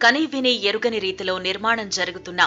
కనీవిని ఎరుగని రీతిలో నిర్మాణం జరుగుతున్న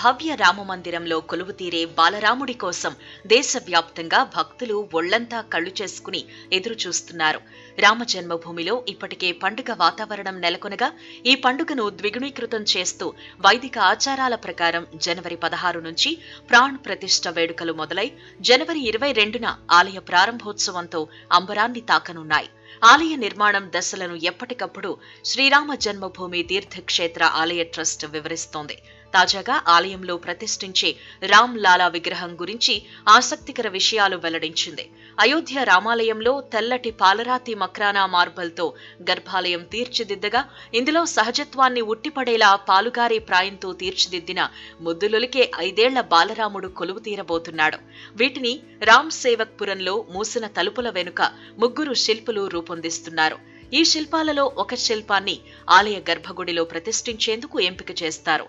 భవ్య రామమందిరంలో కొలువుతీరే బాలరాముడి కోసం దేశవ్యాప్తంగా భక్తులు ఒళ్లంతా కళ్లు చేసుకుని ఎదురుచూస్తున్నారు. రామ జన్మభూమిలో ఇప్పటికే పండుగ వాతావరణం నెలకొనగా ఈ పండుగను ద్విగుణీకృతం చేస్తూ వైదిక ఆచారాల ప్రకారం జనవరి 16 నుంచి ప్రాణ్ ప్రతిష్ఠ వేడుకలు మొదలై జనవరి 22న ఆలయ ప్రారంభోత్సవంతో అంబరాన్ని తాకనున్నాయి. ఆలయ నిర్మాణం దశలను ఎప్పటికప్పుడు శ్రీరామ జన్మభూమి తీర్థక్షేత్ర ఆలయ ట్రస్ట్ వివరిస్తోంది. తాజాగా ఆలయంలో ప్రతిష్ఠించే రామ్ లాలా విగ్రహం గురించి ఆసక్తికర విషయాలు వెల్లడించింది. అయోధ్య రామాలయంలో తెల్లటి పాలరాతి మక్రానా మార్బల్తో గర్భాలయం తీర్చిదిద్దగా ఇందులో సహజత్వాన్ని ఉట్టిపడేలా పాలుగారే ప్రాయంతో తీర్చిదిద్దిన ముద్దులొలికే 5 ఏళ్ల బాలరాముడు కొలువు తీరబోతున్నాడు. వీటిని రామ్ సేవక్ పురంలో మూసిన తలుపుల వెనుక 3 శిల్పులు రూపొందిస్తున్నారు. ఈ శిల్పాలలో ఒక శిల్పాన్ని ఆలయ గర్భగుడిలో ప్రతిష్ఠించేందుకు ఎంపిక చేస్తారు.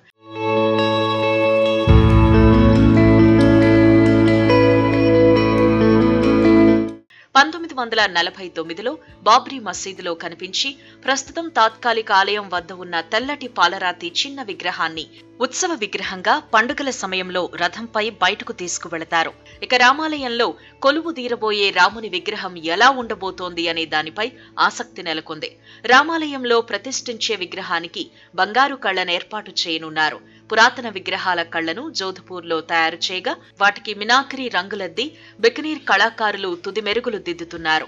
1949లో బాబ్రీ మసీదులో కనిపించి ప్రస్తుతం తాత్కాలిక ఆలయం వద్ద ఉన్న తెల్లటి పాలరాతి చిన్న విగ్రహాన్ని ఉత్సవ విగ్రహంగా పండుగల సమయంలో రథంపై బయటకు తీసుకువెళతారు. ఇక రామాలయంలో కొలువు తీరబోయే రాముని విగ్రహం ఎలా ఉండబోతోంది అనే దానిపై ఆసక్తి నెలకొంది. రామాలయంలో ప్రతిష్ఠించే విగ్రహానికి బంగారు కళ్లను ఏర్పాటు చేయనున్నారు. పురాతన విగ్రహాల కళ్లను జోధ్పూర్లో తయారు చేయగా వాటికి మినాకరీ రంగులద్ది బికనీర్ కళాకారులు తుది మెరుగులు దిద్దుతున్నారు.